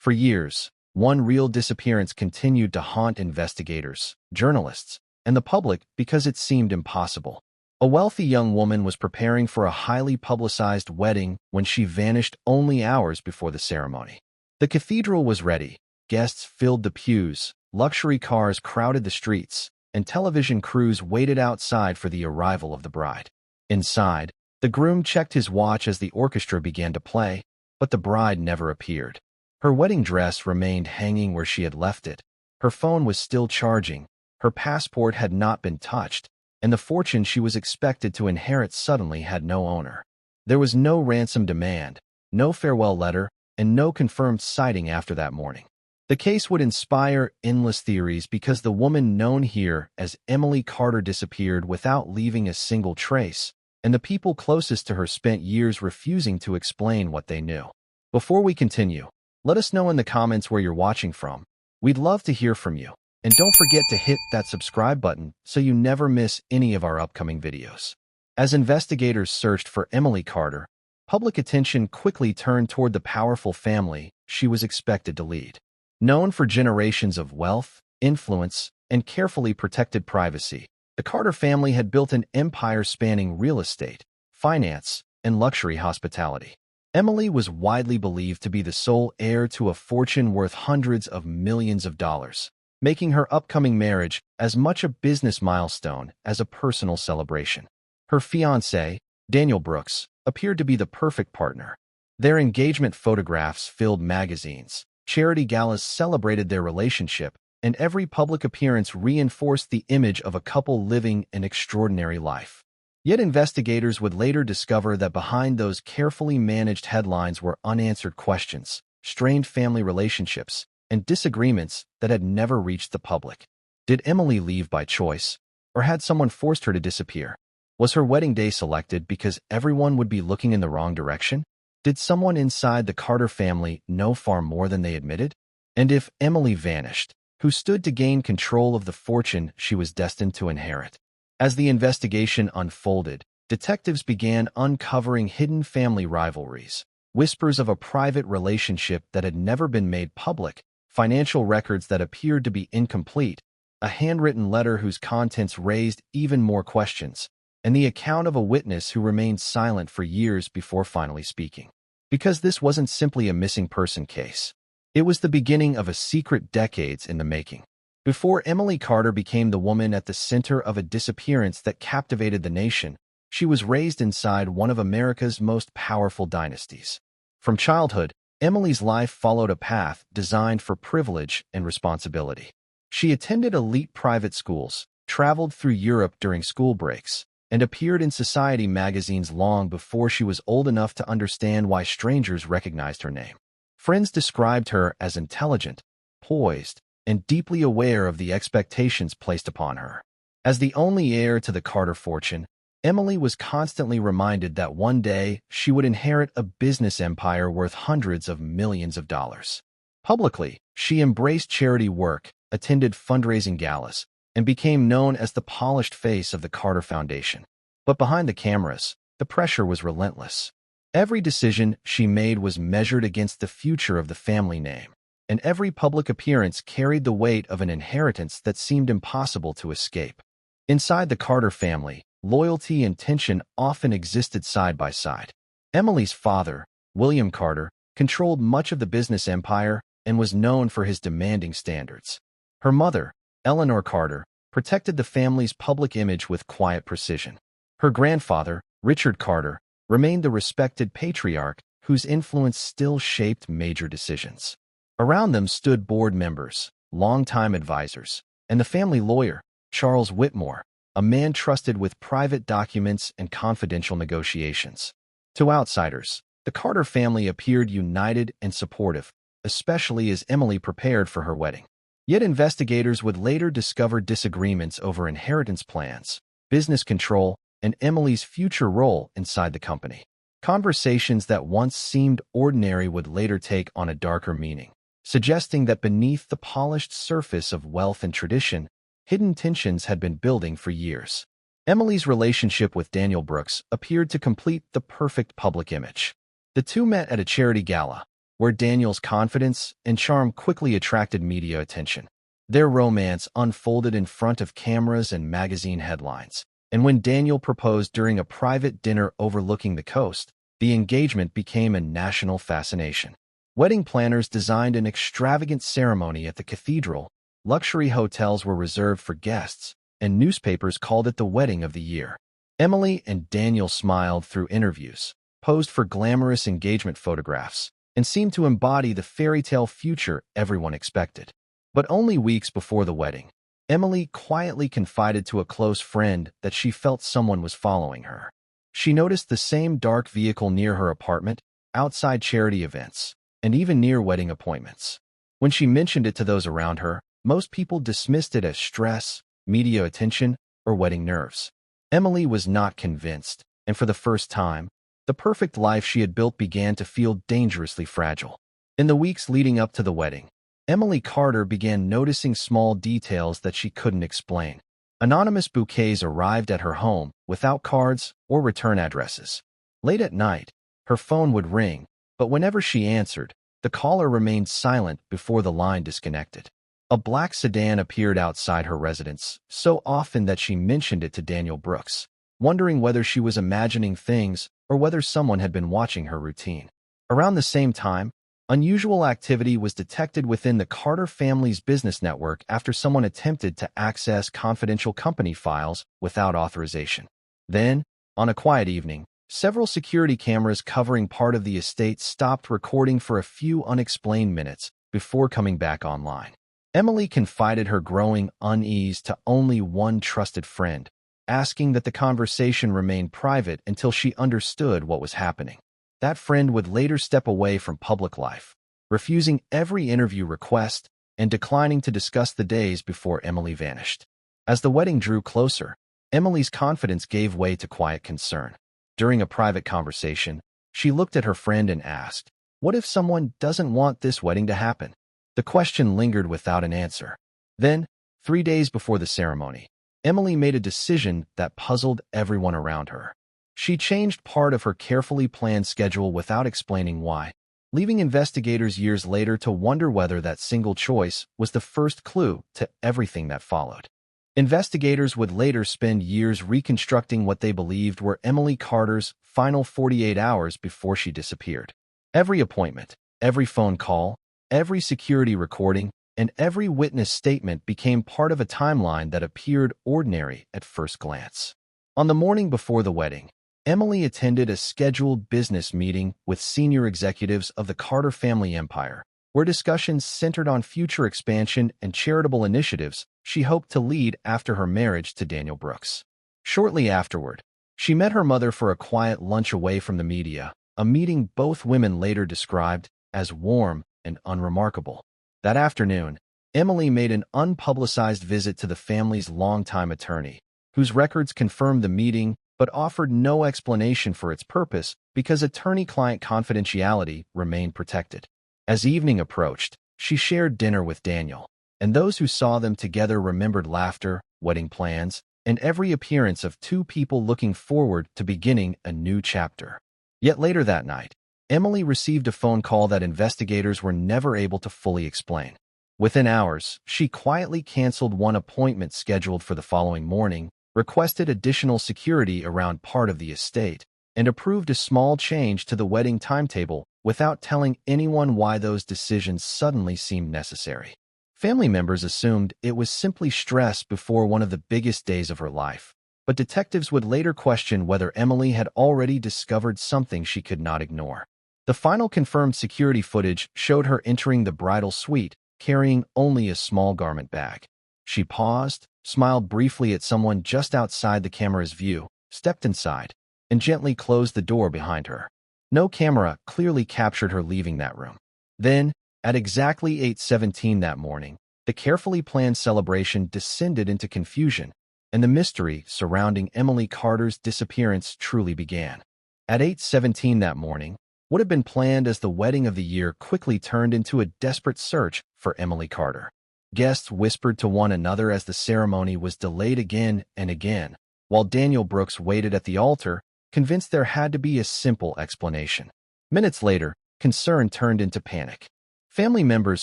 For years, one real disappearance continued to haunt investigators, journalists, and the public because it seemed impossible. A wealthy young woman was preparing for a highly publicized wedding when she vanished only hours before the ceremony. The cathedral was ready, guests filled the pews, luxury cars crowded the streets, and television crews waited outside for the arrival of the bride. Inside, the groom checked his watch as the orchestra began to play, but the bride never appeared. Her wedding dress remained hanging where she had left it. Her phone was still charging, her passport had not been touched, and the fortune she was expected to inherit suddenly had no owner. There was no ransom demand, no farewell letter, and no confirmed sighting after that morning. The case would inspire endless theories because the woman known here as Emily Carter disappeared without leaving a single trace, and the people closest to her spent years refusing to explain what they knew. Before we continue, let us know in the comments where you're watching from. We'd love to hear from you. And don't forget to hit that subscribe button so you never miss any of our upcoming videos. As investigators searched for Emily Carter, public attention quickly turned toward the powerful family she was expected to lead. Known for generations of wealth, influence, and carefully protected privacy, the Carter family had built an empire spanning real estate, finance, and luxury hospitality. Emily was widely believed to be the sole heir to a fortune worth hundreds of millions of dollars, making her upcoming marriage as much a business milestone as a personal celebration. Her fiancé, Daniel Brooks, appeared to be the perfect partner. Their engagement photographs filled magazines, charity galas celebrated their relationship, and every public appearance reinforced the image of a couple living an extraordinary life. Yet investigators would later discover that behind those carefully managed headlines were unanswered questions, strained family relationships, and disagreements that had never reached the public. Did Emily leave by choice, or had someone forced her to disappear? Was her wedding day selected because everyone would be looking in the wrong direction? Did someone inside the Carter family know far more than they admitted? And if Emily vanished, who stood to gain control of the fortune she was destined to inherit? As the investigation unfolded, detectives began uncovering hidden family rivalries, whispers of a private relationship that had never been made public, financial records that appeared to be incomplete, a handwritten letter whose contents raised even more questions, and the account of a witness who remained silent for years before finally speaking. Because this wasn't simply a missing person case. It was the beginning of a secret decades in the making. Before Emily Carter became the woman at the center of a disappearance that captivated the nation, she was raised inside one of America's most powerful dynasties. From childhood, Emily's life followed a path designed for privilege and responsibility. She attended elite private schools, traveled through Europe during school breaks, and appeared in society magazines long before she was old enough to understand why strangers recognized her name. Friends described her as intelligent, poised, and deeply aware of the expectations placed upon her. As the only heir to the Carter fortune, Emily was constantly reminded that one day she would inherit a business empire worth hundreds of millions of dollars. Publicly, she embraced charity work, attended fundraising galas, and became known as the polished face of the Carter Foundation. But behind the cameras, the pressure was relentless. Every decision she made was measured against the future of the family name, and every public appearance carried the weight of an inheritance that seemed impossible to escape. Inside the Carter family, loyalty and tension often existed side by side. Emily's father, William Carter, controlled much of the business empire and was known for his demanding standards. Her mother, Eleanor Carter, protected the family's public image with quiet precision. Her grandfather, Richard Carter, remained the respected patriarch whose influence still shaped major decisions. Around them stood board members, longtime advisors, and the family lawyer, Charles Whitmore, a man trusted with private documents and confidential negotiations. To outsiders, the Carter family appeared united and supportive, especially as Emily prepared for her wedding. Yet investigators would later discover disagreements over inheritance plans, business control, and Emily's future role inside the company. Conversations that once seemed ordinary would later take on a darker meaning, suggesting that beneath the polished surface of wealth and tradition, hidden tensions had been building for years. Emily's relationship with Daniel Brooks appeared to complete the perfect public image. The two met at a charity gala, where Daniel's confidence and charm quickly attracted media attention. Their romance unfolded in front of cameras and magazine headlines, and when Daniel proposed during a private dinner overlooking the coast, the engagement became a national fascination. Wedding planners designed an extravagant ceremony at the cathedral, luxury hotels were reserved for guests, and newspapers called it the wedding of the year. Emily and Daniel smiled through interviews, posed for glamorous engagement photographs, and seemed to embody the fairy tale future everyone expected. But only weeks before the wedding, Emily quietly confided to a close friend that she felt someone was following her. She noticed the same dark vehicle near her apartment, outside charity events, and even near wedding appointments. When she mentioned it to those around her, most people dismissed it as stress, media attention, or wedding nerves. Emily was not convinced, and for the first time, the perfect life she had built began to feel dangerously fragile. In the weeks leading up to the wedding, Emily Carter began noticing small details that she couldn't explain. Anonymous bouquets arrived at her home without cards or return addresses. Late at night, her phone would ring, but whenever she answered, the caller remained silent before the line disconnected. A black sedan appeared outside her residence, so often that she mentioned it to Daniel Brooks, wondering whether she was imagining things or whether someone had been watching her routine. Around the same time, unusual activity was detected within the Carter family's business network after someone attempted to access confidential company files without authorization. Then, on a quiet evening, several security cameras covering part of the estate stopped recording for a few unexplained minutes before coming back online. Emily confided her growing unease to only one trusted friend, asking that the conversation remain private until she understood what was happening. That friend would later step away from public life, refusing every interview request and declining to discuss the days before Emily vanished. As the wedding drew closer, Emily's confidence gave way to quiet concern. During a private conversation, she looked at her friend and asked, "What if someone doesn't want this wedding to happen?" The question lingered without an answer. Then, 3 days before the ceremony, Emily made a decision that puzzled everyone around her. She changed part of her carefully planned schedule without explaining why, leaving investigators years later to wonder whether that single choice was the first clue to everything that followed. Investigators would later spend years reconstructing what they believed were Emily Carter's final 48 hours before she disappeared. Every appointment, every phone call, every security recording, and every witness statement became part of a timeline that appeared ordinary at first glance. On the morning before the wedding, Emily attended a scheduled business meeting with senior executives of the Carter family empire, where discussions centered on future expansion and charitable initiatives she hoped to lead after her marriage to Daniel Brooks. Shortly afterward, she met her mother for a quiet lunch away from the media, a meeting both women later described as warm and unremarkable. That afternoon, Emily made an unpublicized visit to the family's longtime attorney, whose records confirmed the meeting but offered no explanation for its purpose because attorney-client confidentiality remained protected. As evening approached, she shared dinner with Daniel, and those who saw them together remembered laughter, wedding plans, and every appearance of two people looking forward to beginning a new chapter. Yet later that night, Emily received a phone call that investigators were never able to fully explain. Within hours, she quietly canceled one appointment scheduled for the following morning, requested additional security around part of the estate, and approved a small change to the wedding timetable without telling anyone why those decisions suddenly seemed necessary. Family members assumed it was simply stress before one of the biggest days of her life, but detectives would later question whether Emily had already discovered something she could not ignore. The final confirmed security footage showed her entering the bridal suite, carrying only a small garment bag. She paused, smiled briefly at someone just outside the camera's view, stepped inside, and gently closed the door behind her. No camera clearly captured her leaving that room. Then, at exactly 8:17 that morning, the carefully planned celebration descended into confusion, and the mystery surrounding Emily Carter's disappearance truly began. At 8:17 that morning, what had been planned as the wedding of the year quickly turned into a desperate search for Emily Carter. Guests whispered to one another as the ceremony was delayed again and again, while Daniel Brooks waited at the altar, convinced there had to be a simple explanation. Minutes later, concern turned into panic. Family members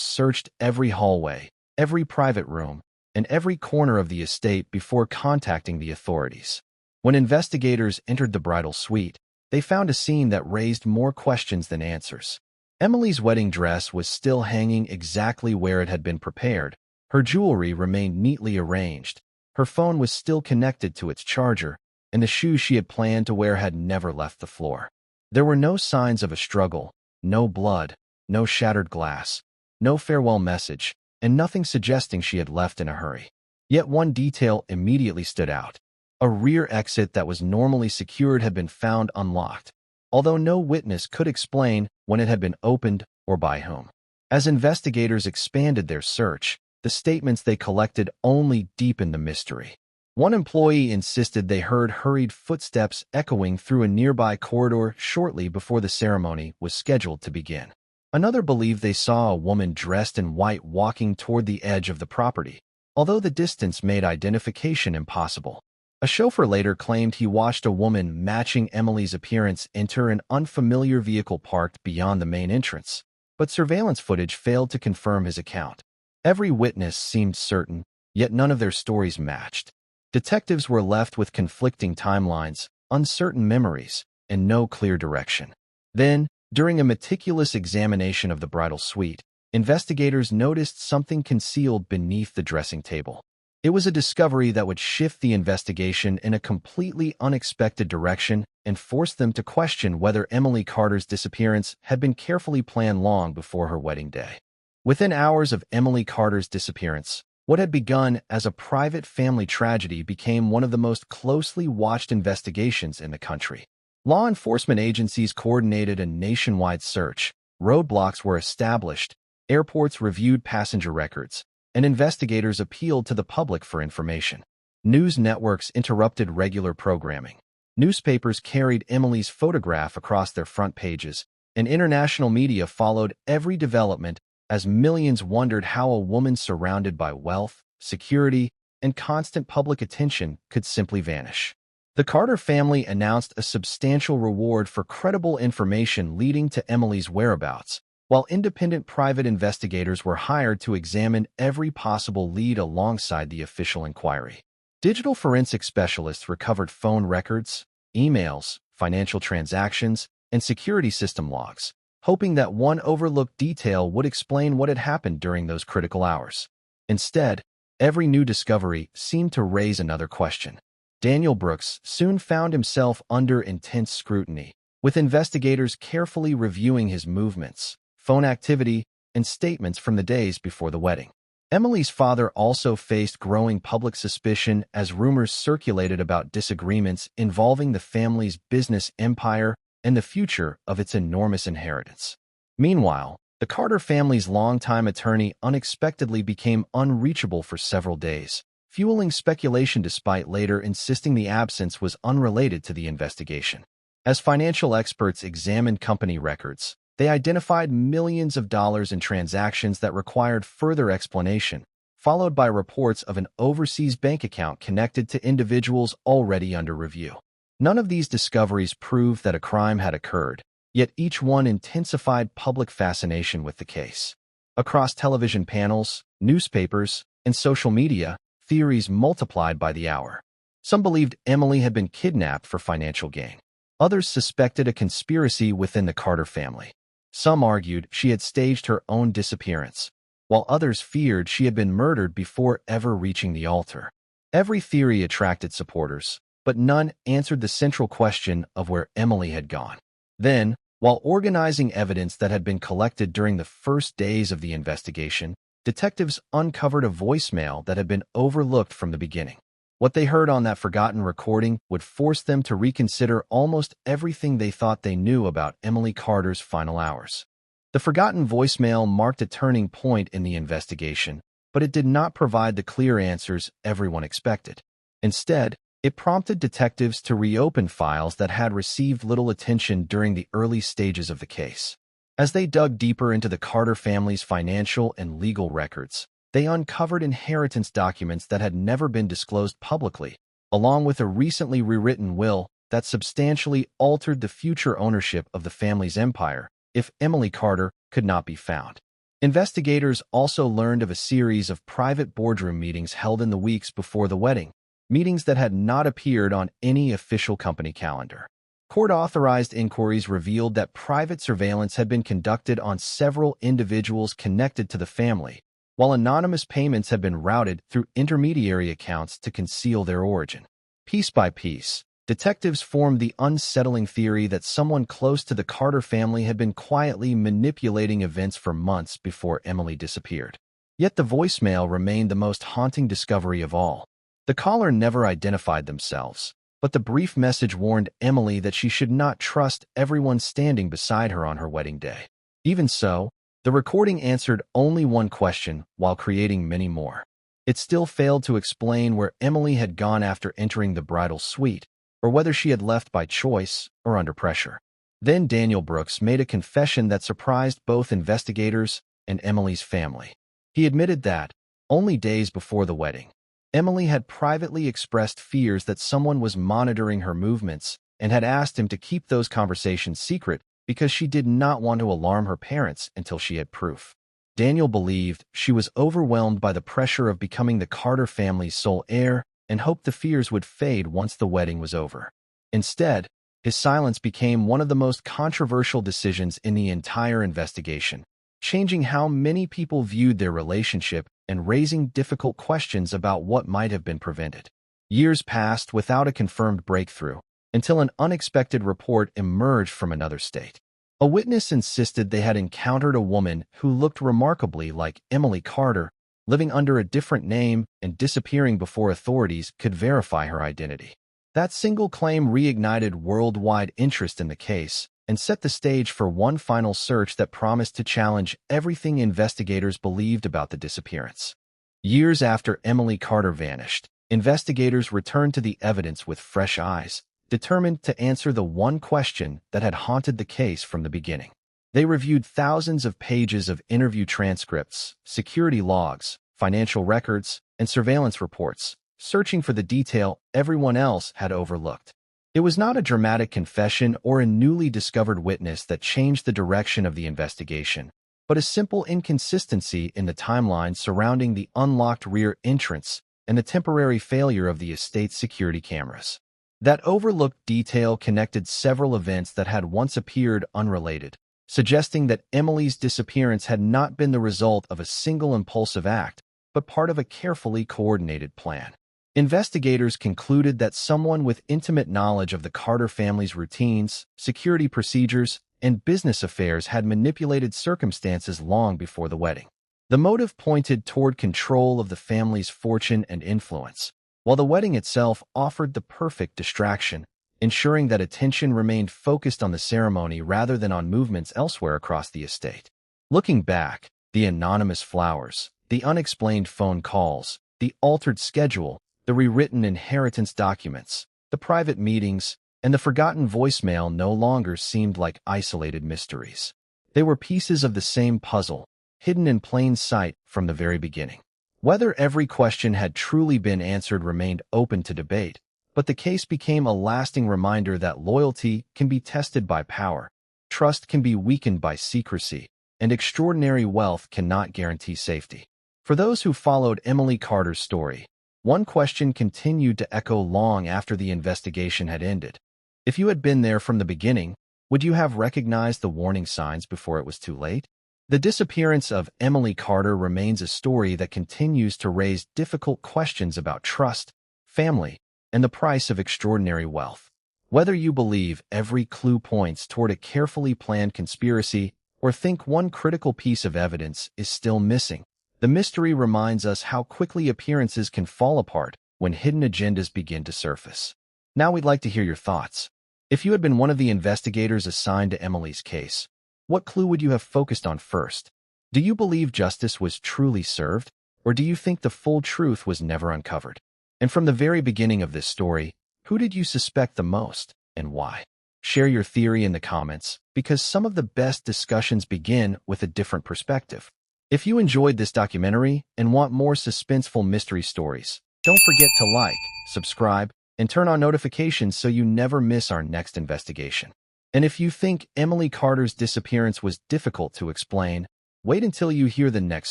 searched every hallway, every private room, and every corner of the estate before contacting the authorities. When investigators entered the bridal suite, they found a scene that raised more questions than answers. Emily's wedding dress was still hanging exactly where it had been prepared. Her jewelry remained neatly arranged. Her phone was still connected to its charger, and the shoes she had planned to wear had never left the floor. There were no signs of a struggle, no blood, no shattered glass, no farewell message, and nothing suggesting she had left in a hurry. Yet one detail immediately stood out. A rear exit that was normally secured had been found unlocked, although no witness could explain when it had been opened or by whom. As investigators expanded their search, the statements they collected only deepened the mystery. One employee insisted they heard hurried footsteps echoing through a nearby corridor shortly before the ceremony was scheduled to begin. Another believed they saw a woman dressed in white walking toward the edge of the property, although the distance made identification impossible. A chauffeur later claimed he watched a woman matching Emily's appearance enter an unfamiliar vehicle parked beyond the main entrance, but surveillance footage failed to confirm his account. Every witness seemed certain, yet none of their stories matched. Detectives were left with conflicting timelines, uncertain memories, and no clear direction. Then, during a meticulous examination of the bridal suite, investigators noticed something concealed beneath the dressing table. It was a discovery that would shift the investigation in a completely unexpected direction and force them to question whether Emily Carter's disappearance had been carefully planned long before her wedding day. Within hours of Emily Carter's disappearance, what had begun as a private family tragedy became one of the most closely watched investigations in the country. Law enforcement agencies coordinated a nationwide search, roadblocks were established, airports reviewed passenger records, and investigators appealed to the public for information. News networks interrupted regular programming. Newspapers carried Emily's photograph across their front pages, and international media followed every development as millions wondered how a woman surrounded by wealth, security, and constant public attention could simply vanish. The Carter family announced a substantial reward for credible information leading to Emily's whereabouts, while independent private investigators were hired to examine every possible lead alongside the official inquiry. Digital forensic specialists recovered phone records, emails, financial transactions, and security system logs, hoping that one overlooked detail would explain what had happened during those critical hours. Instead, every new discovery seemed to raise another question. Daniel Brooks soon found himself under intense scrutiny, with investigators carefully reviewing his movements, phone activity, and statements from the days before the wedding. Emily's father also faced growing public suspicion as rumors circulated about disagreements involving the family's business empire and the future of its enormous inheritance. Meanwhile, the Carter family's longtime attorney unexpectedly became unreachable for several days, fueling speculation despite later insisting the absence was unrelated to the investigation. As financial experts examined company records, they identified millions of dollars in transactions that required further explanation, followed by reports of an overseas bank account connected to individuals already under review. None of these discoveries proved that a crime had occurred, yet each one intensified public fascination with the case. Across television panels, newspapers, and social media, theories multiplied by the hour. Some believed Emily had been kidnapped for financial gain. Others suspected a conspiracy within the Carter family. Some argued she had staged her own disappearance, while others feared she had been murdered before ever reaching the altar. Every theory attracted supporters, but none answered the central question of where Emily had gone. Then, while organizing evidence that had been collected during the first days of the investigation, detectives uncovered a voicemail that had been overlooked from the beginning. What they heard on that forgotten recording would force them to reconsider almost everything they thought they knew about Emily Carter's final hours. The forgotten voicemail marked a turning point in the investigation, but it did not provide the clear answers everyone expected. Instead, it prompted detectives to reopen files that had received little attention during the early stages of the case. As they dug deeper into the Carter family's financial and legal records, they uncovered inheritance documents that had never been disclosed publicly, along with a recently rewritten will that substantially altered the future ownership of the family's empire, if Emily Carter could not be found. Investigators also learned of a series of private boardroom meetings held in the weeks before the wedding, meetings that had not appeared on any official company calendar. Court-authorized inquiries revealed that private surveillance had been conducted on several individuals connected to the family, while anonymous payments had been routed through intermediary accounts to conceal their origin. Piece by piece, detectives formed the unsettling theory that someone close to the Carter family had been quietly manipulating events for months before Emily disappeared. Yet the voicemail remained the most haunting discovery of all. The caller never identified themselves, but the brief message warned Emily that she should not trust everyone standing beside her on her wedding day. Even so, the recording answered only one question while creating many more. It still failed to explain where Emily had gone after entering the bridal suite, or whether she had left by choice or under pressure. Then Daniel Brooks made a confession that surprised both investigators and Emily's family. He admitted that, only days before the wedding, Emily had privately expressed fears that someone was monitoring her movements and had asked him to keep those conversations secret because she did not want to alarm her parents until she had proof. Daniel believed she was overwhelmed by the pressure of becoming the Carter family's sole heir and hoped the fears would fade once the wedding was over. Instead, his silence became one of the most controversial decisions in the entire investigation, changing how many people viewed their relationship and raising difficult questions about what might have been prevented. Years passed without a confirmed breakthrough, until an unexpected report emerged from another state. A witness insisted they had encountered a woman who looked remarkably like Emily Carter, living under a different name and disappearing before authorities could verify her identity. That single claim reignited worldwide interest in the case and set the stage for one final search that promised to challenge everything investigators believed about the disappearance. Years after Emily Carter vanished, investigators returned to the evidence with fresh eyes, determined to answer the one question that had haunted the case from the beginning. They reviewed thousands of pages of interview transcripts, security logs, financial records, and surveillance reports, searching for the detail everyone else had overlooked. It was not a dramatic confession or a newly discovered witness that changed the direction of the investigation, but a simple inconsistency in the timeline surrounding the unlocked rear entrance and the temporary failure of the estate's security cameras. That overlooked detail connected several events that had once appeared unrelated, suggesting that Emily's disappearance had not been the result of a single impulsive act, but part of a carefully coordinated plan. Investigators concluded that someone with intimate knowledge of the Carter family's routines, security procedures, and business affairs had manipulated circumstances long before the wedding. The motive pointed toward control of the family's fortune and influence, while the wedding itself offered the perfect distraction, ensuring that attention remained focused on the ceremony rather than on movements elsewhere across the estate. Looking back, the anonymous flowers, the unexplained phone calls, the altered schedule, the rewritten inheritance documents, the private meetings, and the forgotten voicemail no longer seemed like isolated mysteries. They were pieces of the same puzzle, hidden in plain sight from the very beginning. Whether every question had truly been answered remained open to debate, but the case became a lasting reminder that loyalty can be tested by power, trust can be weakened by secrecy, and extraordinary wealth cannot guarantee safety. For those who followed Emily Carter's story, one question continued to echo long after the investigation had ended. If you had been there from the beginning, would you have recognized the warning signs before it was too late? The disappearance of Emily Carter remains a story that continues to raise difficult questions about trust, family, and the price of extraordinary wealth. Whether you believe every clue points toward a carefully planned conspiracy or think one critical piece of evidence is still missing, the mystery reminds us how quickly appearances can fall apart when hidden agendas begin to surface. Now we'd like to hear your thoughts. If you had been one of the investigators assigned to Emily's case, what clue would you have focused on first? Do you believe justice was truly served, or do you think the full truth was never uncovered? And from the very beginning of this story, who did you suspect the most, and why? Share your theory in the comments, because some of the best discussions begin with a different perspective. If you enjoyed this documentary and want more suspenseful mystery stories, don't forget to like, subscribe, and turn on notifications so you never miss our next investigation. And if you think Emily Carter's disappearance was difficult to explain, wait until you hear the next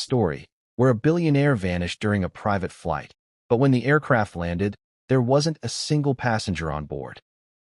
story, where a billionaire vanished during a private flight. But when the aircraft landed, there wasn't a single passenger on board.